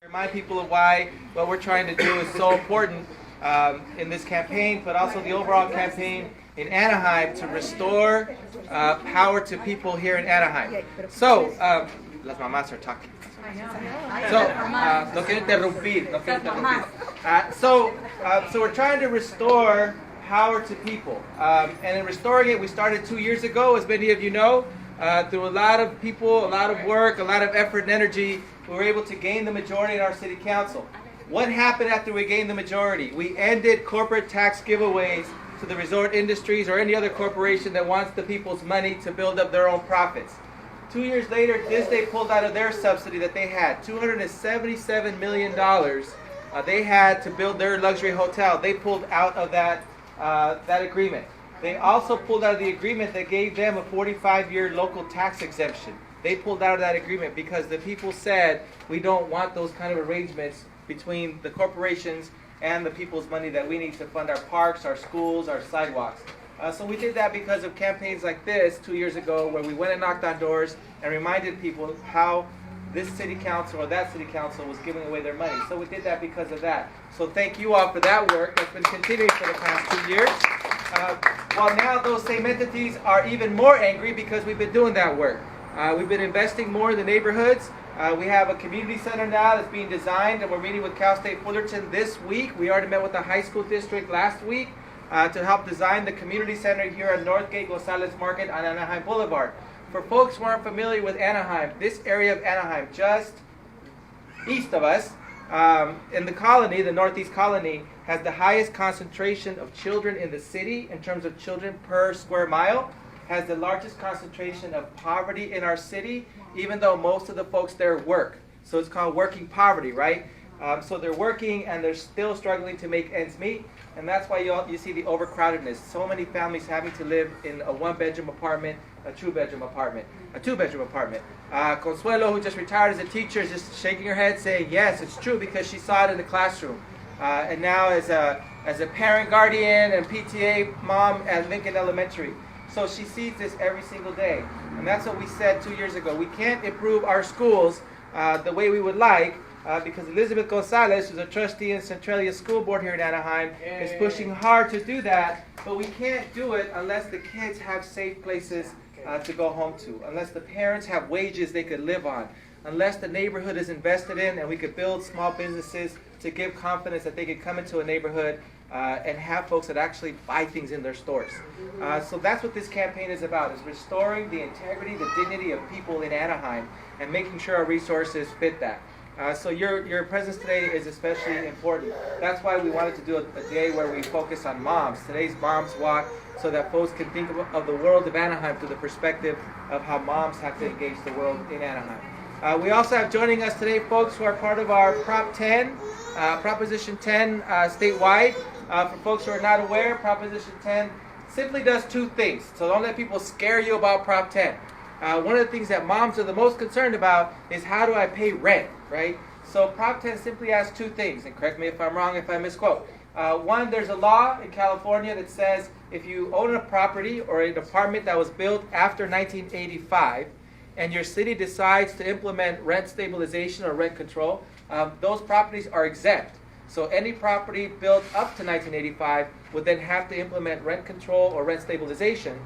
Remind people of why what we're trying to do is so important in this campaign, but also the overall campaign in Anaheim to restore power to people here in Anaheim. So, las mamás are talking. No quiero interrumpir. So we're trying to restore power to people. And in restoring it, we started 2 years ago, as many of you know. Through a lot of people, a lot of work, a lot of effort and energy, we were able to gain the majority in our city council. What happened after we gained the majority? We ended corporate tax giveaways to the resort industries or any other corporation that wants the people's money to build up their own profits. 2 years later, Disney pulled out of their subsidy that they had, $277 million they had to build their luxury hotel. They pulled out of that agreement. They also pulled out of the agreement that gave them a 45-year local tax exemption. They pulled out of that agreement because the people said, we don't want those kind of arrangements between the corporations and the people's money that we need to fund our parks, our schools, our sidewalks. So we did that because of campaigns like this 2 years ago, where we went and knocked on doors and reminded people how this city council or that city council was giving away their money. So we did that because of that. So thank you all for that work that's been continuing for the past 2 years. While now those same entities are even more angry because we've been doing that work. We've been investing more in the neighborhoods. We have a community center now that's being designed, and we're meeting with Cal State Fullerton this week. We already met with the high school district last week to help design the community center here at Northgate Gonzalez Market on Anaheim Boulevard. For folks who aren't familiar with Anaheim, this area of Anaheim, just east of us, in the colony, the Northeast colony, has the highest concentration of children in the city in terms of children per square mile, has the largest concentration of poverty in our city, even though most of the folks there work. So it's called working poverty, right? So they're working and they're still struggling to make ends meet, and that's why you see the overcrowdedness. So many families having to live in a one-bedroom apartment, a two-bedroom apartment, a two-bedroom apartment. Consuelo, who just retired as a teacher, is just shaking her head saying, yes, it's true, because she saw it in the classroom. And now as a parent, guardian, and PTA mom at Lincoln Elementary. So she sees this every single day. And that's what we said 2 years ago. We can't improve our schools the way we would like, because Elizabeth Gonzalez, who's a trustee in Centralia School Board here in Anaheim, is pushing hard to do that, but we can't do it unless the kids have safe places to go home to, unless the parents have wages they could live on, unless the neighborhood is invested in and we could build small businesses to give confidence that they could come into a neighborhood and have folks that actually buy things in their stores. So that's what this campaign is about, is restoring the integrity, the dignity of people in Anaheim and making sure our resources fit that. So your presence today is especially important. That's why we wanted to do a day where we focus on moms. Today's Moms Walk, so that folks can think of the world of Anaheim through the perspective of how moms have to engage the world in Anaheim. We also have joining us today folks who are part of our Prop 10, Proposition 10 statewide. For folks who are not aware, Proposition 10 simply does two things. So don't let people scare you about Prop 10. One of the things that moms are the most concerned about is, how do I pay rent, right? So Prop 10 simply asks two things, and correct me if I'm wrong, if I misquote. One, there's a law in California that says if you own a property or an apartment that was built after 1985, and your city decides to implement rent stabilization or rent control, those properties are exempt. So any property built up to 1985 would then have to implement rent control or rent stabilization.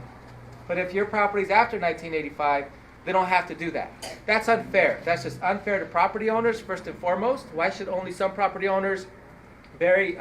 But if your property is after 1985, they don't have to do that. That's unfair. That's just unfair to property owners, first and foremost. Why should only some property owners carry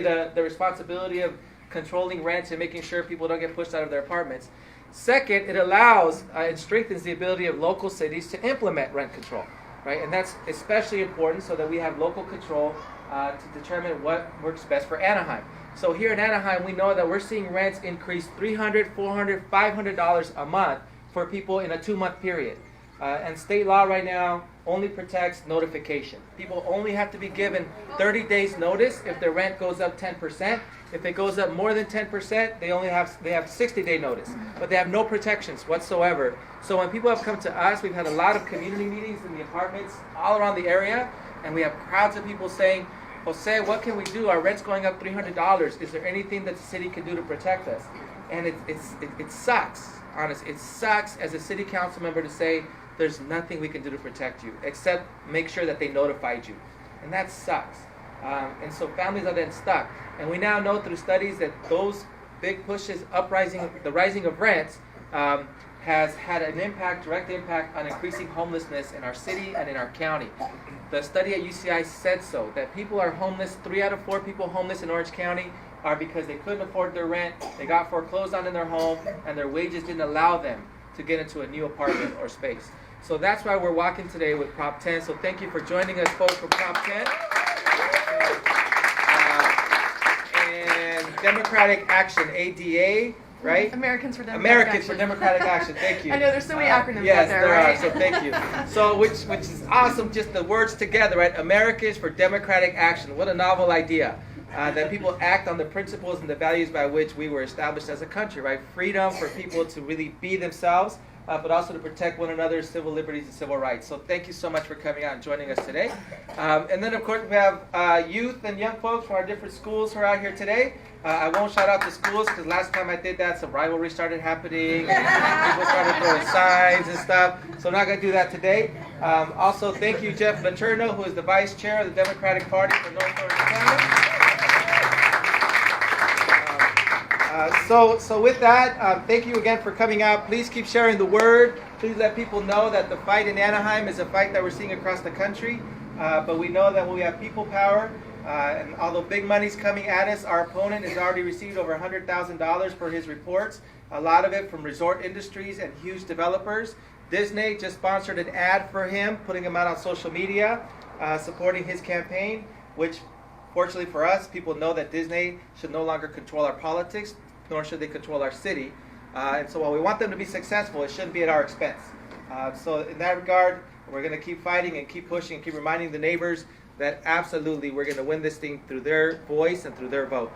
the responsibility of controlling rents and making sure people don't get pushed out of their apartments? Second, it allows and strengthens the ability of local cities to implement rent control, right? And that's especially important so that we have local control to determine what works best for Anaheim. So here in Anaheim, we know that we're seeing rents increase $300, $400, $500 a month for people in a 2-month period. And state law right now only protects notification. People only have to be given 30 days notice if their rent goes up 10%. If it goes up more than 10%, they have 60-day notice. But they have no protections whatsoever. So when people have come to us, we've had a lot of community meetings in the apartments all around the area, and we have crowds of people saying, Jose, what can we do? Our rent's going up $300. Is there anything that the city can do to protect us? And it sucks, honestly. It sucks as a city council member to say, there's nothing we can do to protect you except make sure that they notified you. And that sucks. And so families are then stuck. And we now know through studies that those big pushes, the rising of rents, has had an impact, direct impact on increasing homelessness in our city and in our county. The study at UCI said so, that people are homeless, 3 out of 4 people homeless in Orange County are because they couldn't afford their rent, they got foreclosed on in their home, and their wages didn't allow them to get into a new apartment or space. So that's why we're walking today with Prop 10. So thank you for joining us, folks, for Prop 10. And Democratic Action, ADA, right? Americans for Democratic Action. Thank you. I know there's so many acronyms yes, out there, there right? are. So thank you. So which is awesome. Just the words together, right? Americans for Democratic Action. What a novel idea. That people act on the principles and the values by which we were established as a country, right? Freedom for people to really be themselves, but also to protect one another's civil liberties and civil rights. So thank you so much for coming out and joining us today. And then, of course, we have youth and young folks from our different schools who are out here today. I won't shout out the schools because last time I did that, some rivalry started happening. And people started throwing signs and stuff. So I'm not going to do that today. Also, thank you, Jeff Letourneau, who is the Vice Chair of the Democratic Party for North Orange County. So with that, thank you again for coming out. Please keep sharing the word. Please let people know that the fight in Anaheim is a fight that we're seeing across the country. But we know that when we have people power, and although big money's coming at us, our opponent has already received over $100,000 for his reports, a lot of it from resort industries and huge developers. Disney just sponsored an ad for him, putting him out on social media, supporting his campaign, which fortunately for us, people know that Disney should no longer control our politics, nor should they control our city. And so while we want them to be successful, it shouldn't be at our expense. So in that regard, we're going to keep fighting and keep pushing and keep reminding the neighbors that absolutely we're going to win this thing through their voice and through their vote.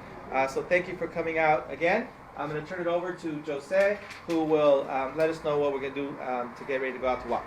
So thank you for coming out again. I'm going to turn it over to Jose, who will let us know what we're going to do to get ready to go out to walk.